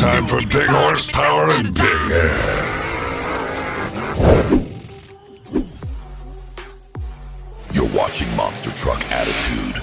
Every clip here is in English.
Time for big horsepower and big hair. You're watching Monster Truck Attitude.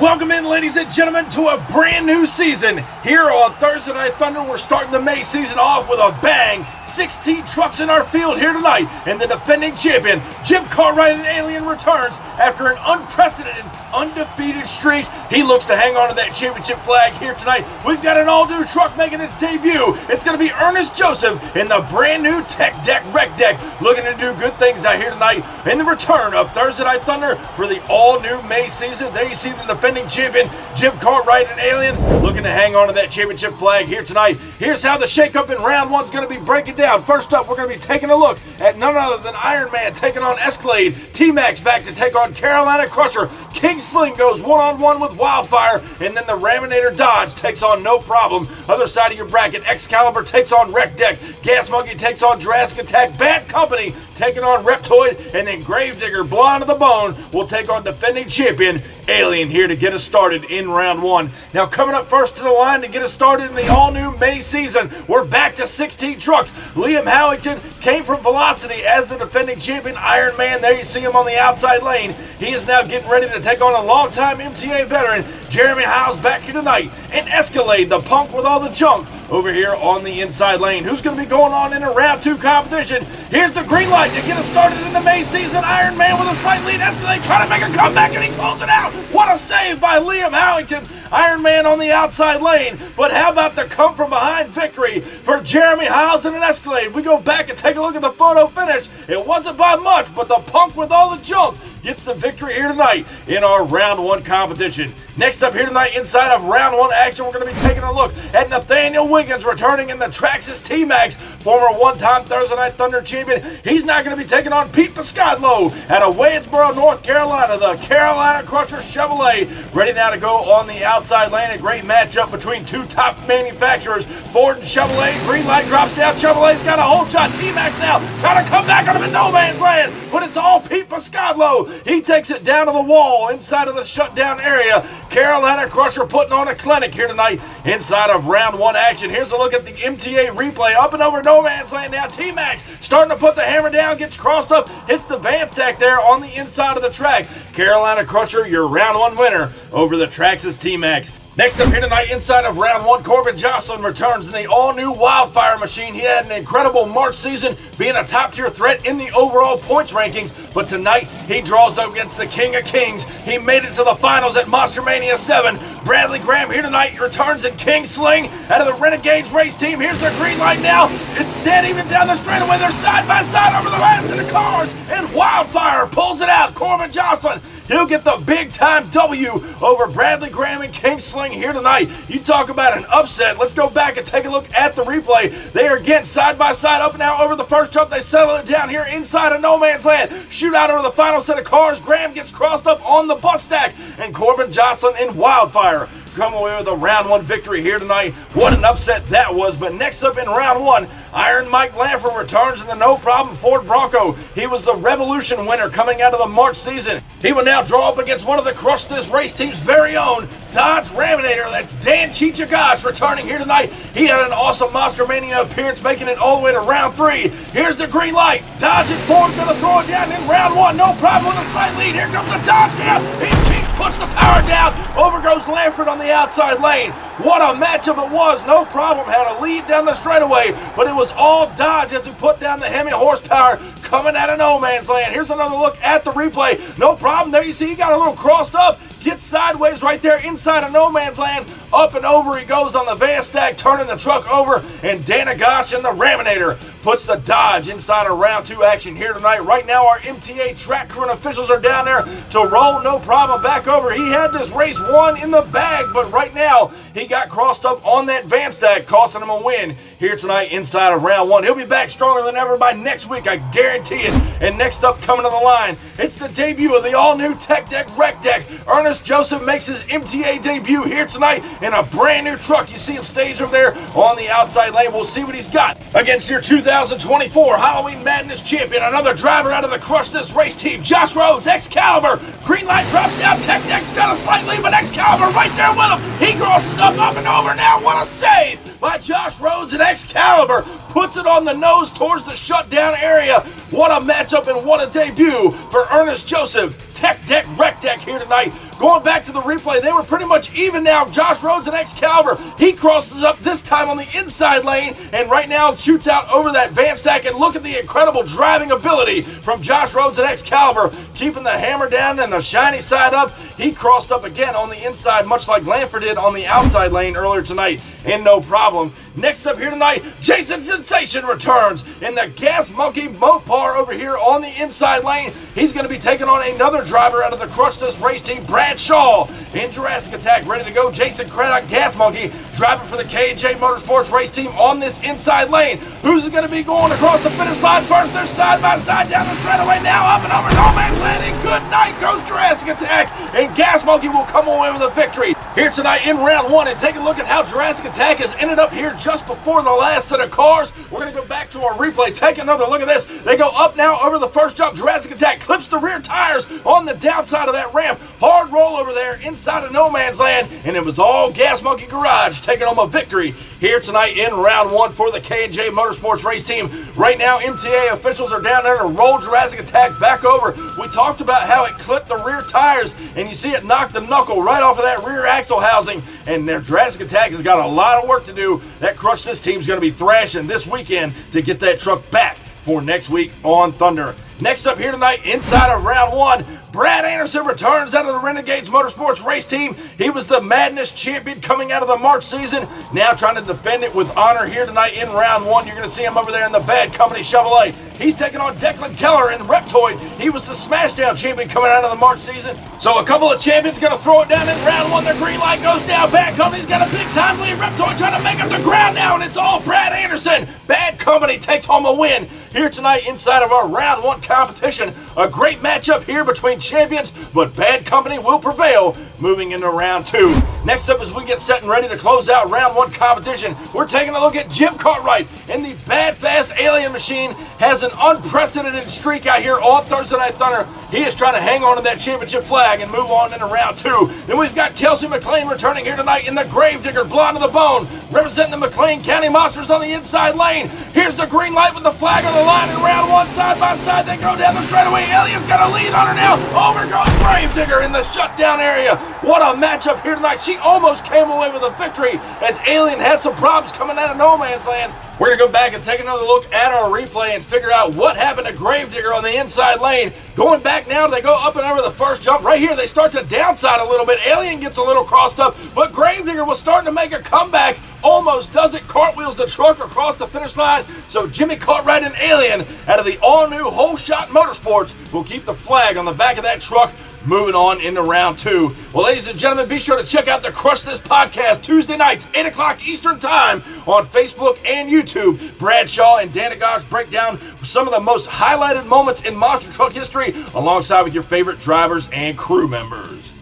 Welcome in, ladies and gentlemen, to a brand new season. Here on Thursday Night Thunder, we're starting the May season off with a bang. 16 trucks in our field here tonight, and the defending champion, Jim Cartwright and Alien, returns after an unprecedented, undefeated streak. He looks to hang on to that championship flag here tonight. We've got an all-new truck making its debut. It's going to be Ernest Joseph in the brand new Tech Deck Rec Deck, looking to do good things out here tonight in the return of Thursday Night Thunder for the all-new May season. There you see the defending champion, Jim Cartwright and Alien, looking to hang on to that championship flag here tonight. Here's how the shakeup in round one's going to be breaking down. First up, we're going to be taking a look at none other than Iron Man taking on Excaliber. T-Max back to take on Carolina Crusher. King Sling goes one-on-one with Wildfire, and then the Raminator Dodge takes on No Problem. Other side of your bracket, Excaliber takes on Wreck Deck. Gas Monkey takes on Jurrasic Attack. Bad Company taking on Reptoid, and then Gravedigger, Blonde to the Bone, will take on defending champion Alien here to get us started in round one. Now coming up first to the line to get us started in the all-new May season, we're back to 16 trucks. Liam Howington came from Velocity as the defending champion Iron Man. There you see him on the outside lane. He is now getting ready to take on a longtime MTA veteran, Jeremy Howes, back here tonight. And Escalade, the punk with all the junk, over here on the inside lane. Who's going to be going on in a round two competition? Here's the green light to get us started in the May season. Iron Man with a slight lead. Escalade trying to make a comeback, and he closes it out. What a save by Liam Howington. Iron Man on the outside lane. But how about the come from behind victory for Jeremy Howes and an Escalade? We go back and take a look at the photo finish. It wasn't by much, but the punk with all the junk gets the victory here tonight in our round one competition. Next up here tonight, inside of round one action, we're going to be taking a look at Nathaniel Wiggins returning in the Traxxas T-Max, former one-time Thursday Night Thunder champion. He's now going to be taking on Pete Piscadlo out of Waynesboro, North Carolina, the Carolina Crusher Chevrolet, ready now to go on the outside lane. A great matchup between two top manufacturers, Ford and Chevrolet. Green light drops down. Chevrolet's got a whole shot. T-Max now trying to come back on him in no man's land, but it's all Pete Piscadlo. He takes it down to the wall inside of the shutdown area. Carolina Crusher putting on a clinic here tonight inside of round one action. Here's a look at the MTA replay. Up and over no man's land now. T-Max starting to put the hammer down, gets crossed up, hits the van stack there on the inside of the track. Carolina Crusher, your round one winner over the Traxxas T-Max. Next up here tonight, inside of round one, Corbin Jocelyn returns in the all-new Wildfire machine. He had an incredible March season, being a top-tier threat in the overall points rankings, but tonight he draws up against the King of Kings. He made it to the finals at Monster Mania 7. Bradley Graham here tonight returns in King Sling out of the Renegades race team. Here's their green light now. It's dead even down the straightaway. They're side by side over the rest of the cars, and Wildfire pulls it out. Corbin Jocelyn, he'll get the big-time W over Bradley Graham and King Sling here tonight. You talk about an upset. Let's go back and take a look at the replay. They are again side by side, up and out over the first jump. They settle it down here inside of no man's land. Shootout over the final set of cars. Graham gets crossed up on the bus stack, and Corbin Jocelyn and Wildfire come away with a round one victory here tonight. What an upset that was. But next up in round one, Iron Mike Lanford returns in the No Problem Ford Bronco. He was the Revolution winner coming out of the March season. He will now draw up against one of the Crush This race team's very own Dodge Raminator. That's 𝐷𝐸𝐿𝐴 returning here tonight. He had an awesome Monster Mania appearance, making it all the way to round three. Here's the green light. Dodge and Ford's going to throw it down in round one. No Problem with a slight lead. Here comes the Dodge cam. He puts the power down. Over goes Lanford on the outside lane. What a matchup it was. No Problem had a lead down the straightaway, but it was all Dodge as he put down the heavy horsepower coming out of no man's land. Here's another look at the replay. No Problem. There you see he got a little crossed up. Gets sideways right there inside of no man's land. Up and over he goes on the van stack, turning the truck over, and Dana Gosh and the Raminator puts the Dodge inside of round two action here tonight. Right now our MTA track crew and officials are down there to roll No Problem back over. He had this race won in the bag, but right now he got crossed up on that van stack, costing him a win here tonight inside of round one. He'll be back stronger than ever by next week, I guarantee it. And next up coming to the line, it's the debut of the all-new Tech Deck Rec Deck. Ernest Joseph makes his MTA debut here tonight in a brand new truck. You see him staged over there on the outside lane. We'll see what he's got against your 2000 2024 Halloween Madness champion, another driver out of the Crush This race team, Josh Rhodes, Excaliber. Green light drops down, KnJ's got a slight lead, but Excaliber right there with him. He crosses up and over now. What a save by Josh Rhodes, and Excaliber puts it on the nose towards the shutdown area. What a matchup and what a debut for 𝐼𝐻𝐿 Tech Deck Rec Deck here tonight. Going back to the replay, they were pretty much even now. Josh Rhodes and Excaliber. He crosses up this time on the inside lane and right now shoots out over that van stack. And look at the incredible driving ability from Josh Rhodes and Excaliber, keeping the hammer down and the shiny side up. He crossed up again on the inside, much like Lanford did on the outside lane earlier tonight, and no problem. Next up here tonight, Jason Sensation returns in the 𝐾𝐨𝐧'𝐭 Mopar over here on the inside lane. He's going to be taking on another driver out of the Crush This race team, Brad Shaw in Jurrasic Attack, ready to go. Jason Craddock, 𝐾𝐨𝐧'𝐭, driving for the KnJ Motorsports race team on this inside lane. Who's going to be going across the finish line first? They're side by side down the straightaway now, up and over no man's landing. Good night goes Jurrasic Attack, and 𝐾𝐨𝐧'𝐭 will come away with a victory here tonight in round one. And take a look at how Jurrasic Attack has ended up here just before the last set of cars. We're going to go back to our replay. Take another look at this. They go up now over the first jump. Jurrasic Attack clips the rear tires on the downside of that ramp. Hard roll over there inside of no man's land, and it was all 𝐾𝐴𝐧'𝐭 Garage taking home a victory here tonight in round one for the KnJ Motorsports race team. Right now, MTA officials are down there to roll Jurrasic Attack back over. We talked about how it clipped the rear tires, and you see it knock the knuckle right off of that rear axle housing, and their Jurrasic Attack has got a lot of work to do. That Crush This team's going to be thrashing this weekend to get that truck back for next week on Thunder. Next up here tonight, inside of round one, Brad Anderson returns out of the Renegades Motorsports race team. He was the Madness champion coming out of the March season, now trying to defend it with honor here tonight in round one. You're going to see him over there in the Bad Company Chevrolet. He's taking on Declan Keller in Reptoid. He was the Smashdown champion coming out of the March season. So a couple of champions going to throw it down in round one. The green light goes down. Bad Company's got a big time lead. Reptoid trying to make up the ground now, and it's all Brad Anderson. Bad Company takes home a win here tonight inside of our round one competition. A great matchup here between champions, but Bad Company will prevail moving into round two. Next up, as we get set and ready to close out round one competition, we're taking a look at Jim Cartwright in the Bad Fast Alien Machine. Has an unprecedented streak out here on Thursday Night Thunder. He is trying to hang on to that championship flag and move on into round two. Then we've got Kelsey McLean returning here tonight in the Gravedigger, blonde to the bone, representing the McLean County Monsters on the inside lane. Here's the green light with the flag on the line in round one. Side by side, they go down the straightaway. Alien's got a lead on her now. Over goes Gravedigger in the shutdown area. What a matchup here tonight. She almost came away with a victory as Alien had some problems coming out of no man's land. We're going to go back and take another look at our replay and figure out what happened to Gravedigger on the inside lane. Going back now, they go up and over the first jump. Right here, they start to downside a little bit. Alien gets a little crossed up, but Gravedigger was starting to make a comeback. Almost does it. Cartwheels the truck across the finish line. So Jimmy Cartwright and Alien out of the all-new Whole Shot Motorsports will keep the flag on the back of that truck. Moving on into round two. Well, ladies and gentlemen, be sure to check out the Crush This podcast Tuesday nights, 8 o'clock Eastern Time on Facebook and YouTube. Brad Shaw and Dana Gosh break down some of the most highlighted moments in monster truck history alongside with your favorite drivers and crew members.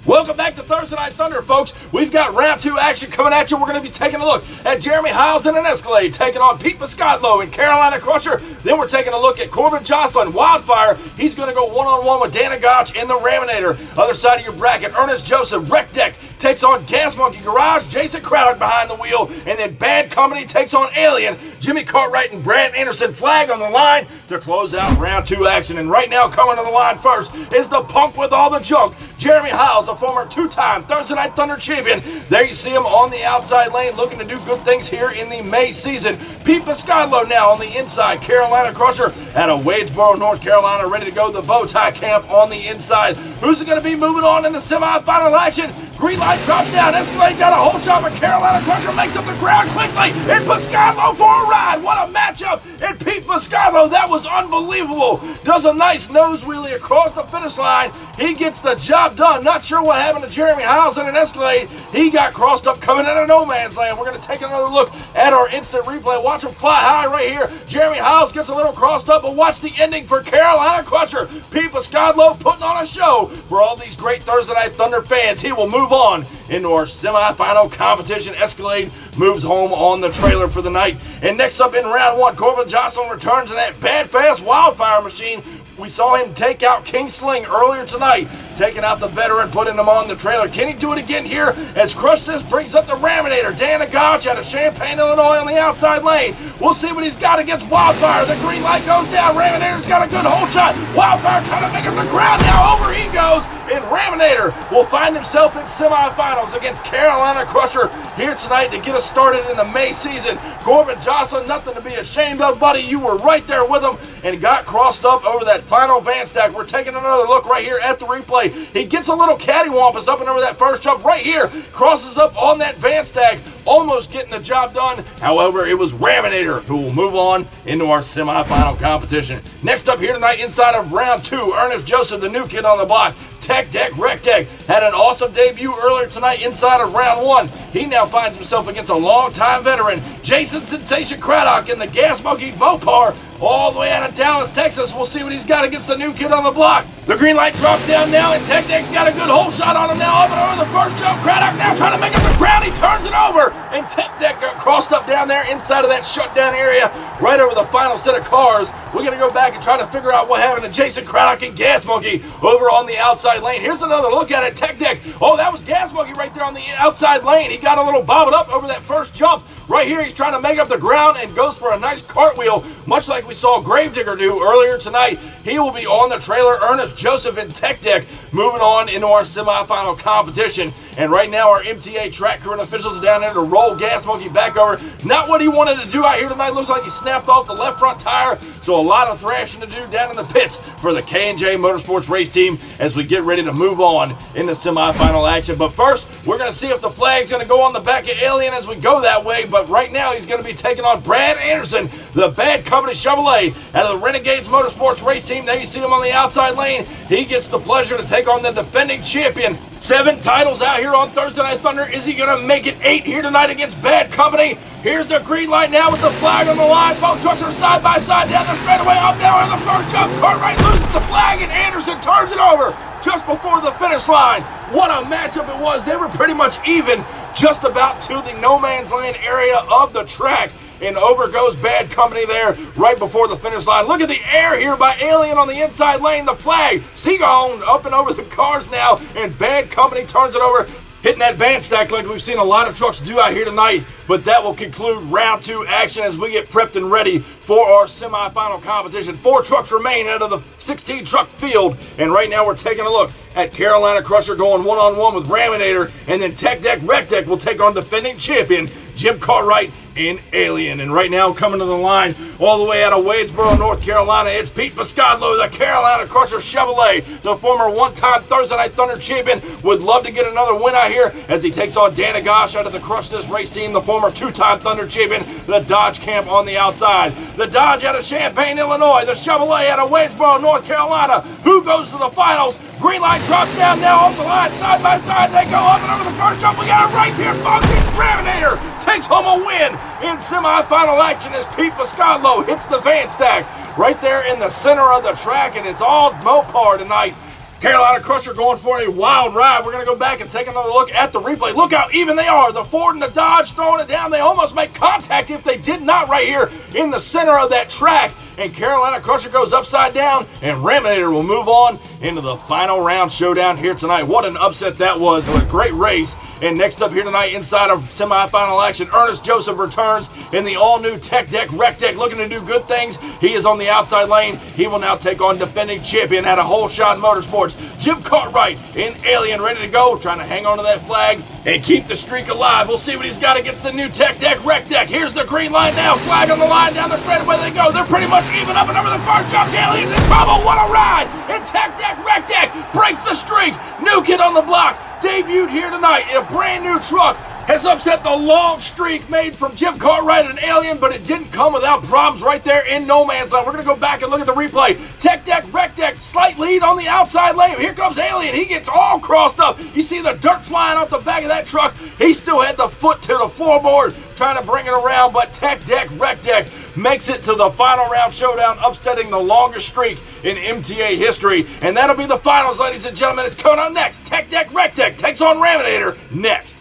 Welcome back to Thursday Night Thunder, folks. We've got round two action coming at you. We're going to be taking a look at Jeremy Hiles in an Escalade, taking on Pete Piscotlo in Carolina Crusher. Then we're taking a look at Corbin Jocelyn, Wildfire. He's going to go one-on-one with Dana Gotch in the Raminator. Other side of your bracket, Ernest Joseph, Rec Deck, takes on 𝐾𝐴𝐧'𝐭 Garage, Jason Craddock behind the wheel, and then Bad Company takes on Alien, Jimmy Cartwright and Brad Anderson. Flag on the line to close out round two action. And right now coming to the line first is the punk with all the junk, Jeremy Hiles, a former two-time Thursday Night Thunder champion. There you see him on the outside lane looking to do good things here in the May season. Pete Piscotlo now on the inside, Carolina Crusher out of Wadesboro, North Carolina, ready to go. The bow tie camp on the inside. Who's it going to be moving on in the semifinal action? Green light drops down. Escalade got a whole shot, but Carolina Crusher makes up the ground quickly. And Piscotlo for a a ride. What a matchup. And 𝐵𝐵𝐵𝐿𝐿, that was unbelievable. Does a nice nose wheelie across the finish line. He gets the job done. Not sure what happened to 𝐬𝐮𝐬𝐫𝐷𝐿 in an Escalade. He got crossed up coming into no man's land. We're going to take another look at our instant replay. Watch him fly high right here. 𝐬𝐮𝐬𝐫𝐷𝐿 gets a little crossed up, but watch the ending for Carolina Crusher. 𝐵𝐵𝐵𝐿𝐿 putting on a show for all these great Thursday Night Thunder fans. He will move on into our semifinal competition. Escalade moves home on the trailer for the night. And next up in round one, Corbin Jocelyn returns in that bad, fast wildfire machine. We saw him take out King Sling earlier tonight, taking out the veteran, putting him on the trailer. Can he do it again here as Crush This brings up the Raminator? 𝐷𝐿𝐿 out of Champaign, Illinois on the outside lane. We'll see what he's got against Wildfire. The green light goes down. Raminator's got a good hold shot. Wildfire trying to make it to the ground. Now over he goes. And Raminator will find himself in semifinals against Carolina Crusher here tonight to get us started in the May season. Corbin Jocelyn, nothing to be ashamed of, buddy. You were right there with him and got crossed up over that final van stack. We're taking another look right here at the replay. He gets a little cattywampus up and over that first jump right here. Crosses up on that van stack, almost getting the job done. However, it was Raminator who will move on into our semifinal competition. Next up here tonight inside of round two, Ernest Joseph, the new kid on the block. Tech Deck Wreck Deck had an awesome debut earlier tonight inside of round one. He now finds himself against a longtime veteran, Jason Sensation Craddock in the Gas Monkey Mopar, all the way out of Dallas, Texas. We'll see what he's got against the new kid on the block. The green light drops down now, and Tech Deck's got a good hole shot on him now. Up and over the first jump. Craddock now trying to make it to the ground. He turns it over, and Tech Deck got crossed up down there inside of that shutdown area, right over the final set of cars. We're going to go back and try to figure out what happened to Jason Craddock and Gas Monkey over on the outside lane. Here's another look at it. Tech Deck. Oh, that was Gas Monkey right there on the outside lane. He got a little bobbled up over that first jump. Right here, he's trying to make up the ground and goes for a nice cartwheel, much like we saw Gravedigger do earlier tonight. He will be on the trailer. Ernest Joseph and Tech Deck moving on into our semifinal competition. And right now, our MTA track crew and officials are down there to roll Gas Monkey back over. Not what he wanted to do out here tonight. Looks like he snapped off the left front tire. So a lot of thrashing to do down in the pits for the KnJ Motorsports race team as we get ready to move on into semifinal action. But first, we're going to see if the flag's going to go on the back of Alien as we go that way. But right now, he's going to be taking on Brad Anderson, the Bad Company Chevrolet out of the Renegades Motorsports race team. There you see him on the outside lane. He gets the pleasure to take on the defending champion. 7 titles out here on Thursday Night Thunder. Is he going to make it 8 here tonight against Bad Company? Here's the green light now with the flag on the line. Both trucks are side by side down the straightaway. Up now on the first jump. Cartwright loses the flag and Anderson turns it over just before the finish line. What a matchup it was. They were pretty much even just about to the no man's land area of the track. And over goes Bad Company there right before the finish line. Look at the air here by Alien on the inside lane. The flag, 𝐼𝐶𝐭 up and over the cars now. And Bad Company turns it over, hitting that van stack like we've seen a lot of trucks do out here tonight. But that will conclude round 2 action as we get prepped and ready for our semifinal competition. 4 trucks remain out of the 16 truck field. And right now we're taking a look at Carolina Crusher going one-on-one with Raminator. And then Tech Deck Wreck Deck will take on defending champion Jim Cartwright in Alien. And right now coming to the line all the way out of Wadesboro, North Carolina, it's 𝐵𝐵𝐵𝐿𝐿, the Carolina Crusher Chevrolet, the former one-time Thursday Night Thunder champion. Would love to get another win out here as he takes on 𝐷𝐿𝐿 out of the Crush This race team, the former 2-time Thunder champion, the Dodge Camp on the outside. The Dodge out of Champaign, Illinois, the Chevrolet out of Wadesboro, North Carolina. Who goes to the finals? Green light drops down now off the line, side by side. They go up and over the first jump. We got a race here, folks. It's Raminator takes home a win in semifinal action as 𝐵𝐵𝐵𝐿𝐿 hits the van stack right there in the center of the track, and it's all Mopar tonight. Carolina Crusher going for a wild ride. We're going to go back and take another look at the replay. Look how even they are. The Ford and the Dodge throwing it down. They almost make contact if they did not right here in the center of that track. And Carolina Crusher goes upside down, and Raminator will move on into the final round showdown here tonight. What an upset that was. It was a great race. And next up here tonight inside of semifinal action, Ernest Joseph returns in the all-new Tech Deck Wreck Deck, looking to do good things. He is on the outside lane. He will now take on defending champion out of Whole Shot Motorsports, Jim Cartwright in Alien, ready to go, trying to hang on to that flag and keep the streak alive. We'll see what he's got against the new Tech Deck Wreck Deck. Here's the green line now. Flag on the line down the straightaway they go. They're pretty much even up and over the first jump. Alien's in trouble. What a ride! And Tech Deck Wreck Deck breaks the streak. New kid on the block. Debuted here tonight in a brand new truck. has upset the long streak made from Jim Cartwright and Alien, but it didn't come without problems right there in no man's land. We're going to go back and look at the replay. Tech deck, wreck deck, slight lead on the outside lane. Here comes Alien. He gets all crossed up. You see the dirt flying off the back of that truck. He still had the foot to the floorboard trying to bring it around, but Tech deck, wreck deck makes it to the final round showdown, upsetting the longest streak in MTA history. And that'll be the finals, ladies and gentlemen. It's coming up next. Tech deck, wreck deck takes on Raminator next.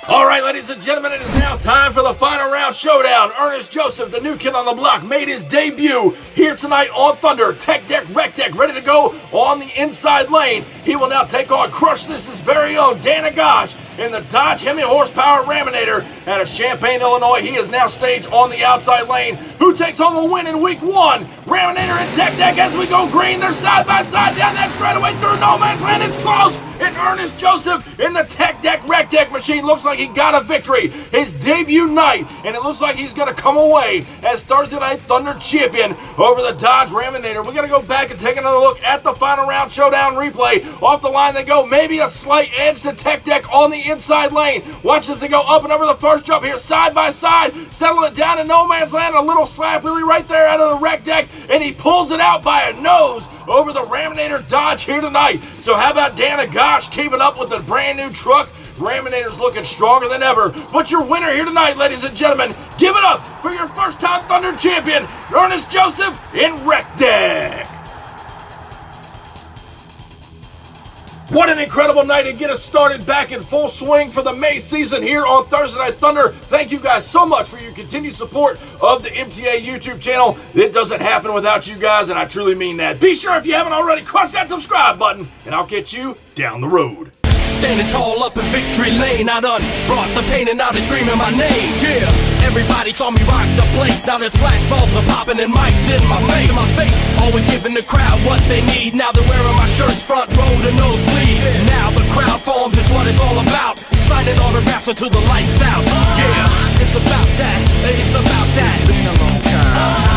All right, ladies and gentlemen, it is now time for the final round showdown. Ernest Joseph, the new kid on the block, made his debut here tonight on Thunder. Tech deck, wreck deck, ready to go on the inside lane. He will now take on Crush This' very own Dana Gosh in the Dodge Hemi Horsepower Raminator out of Champaign, Illinois. He is now staged on the outside lane. Who takes home the win in week one? Raminator and Tech deck as we go green. They're side by side down that straightaway through no man's land. It's close. And Ernest Joseph in the Tech deck, wreck deck machine looks like he got a victory. His debut night, and it looks like he's going to come away as Thursday Night Thunder champion over the Dodge Raminator. We're going to go back and take another look at the final round showdown replay. Off the line they go. Maybe a slight edge to Tech deck on the inside lane. Watch as they go up and over the first jump here, side by side. Settle it down in no man's land. A little slap wheelie right there out of the wreck deck, and he pulls it out by a nose over the Raminator Dodge here tonight. So how about Dana Gosh keeping up with the brand new truck? Raminator's looking stronger than ever. But your winner here tonight, ladies and gentlemen, give it up for your first time Thunder champion, Ernest Joseph in wreck deck. What an incredible night to get us started back in full swing for the May season here on Thursday Night Thunder. Thank you guys so much for your continued support of the MTA YouTube channel. It doesn't happen without you guys, and I truly mean that. Be sure if you haven't already, crush that subscribe button, and I'll get you down the road. Standing tall up in victory lane, I done brought the pain and now they screaming my name. Yeah, everybody saw me rock the place. Now there's flashbulbs are popping and mics in my face. Always giving the crowd what they need. Now they're wearing my shirts front row to nosebleed. Now the crowd forms is what it's all about. Signing autographs until the lights out. Yeah, it's about that. It's about that. It's been a long time.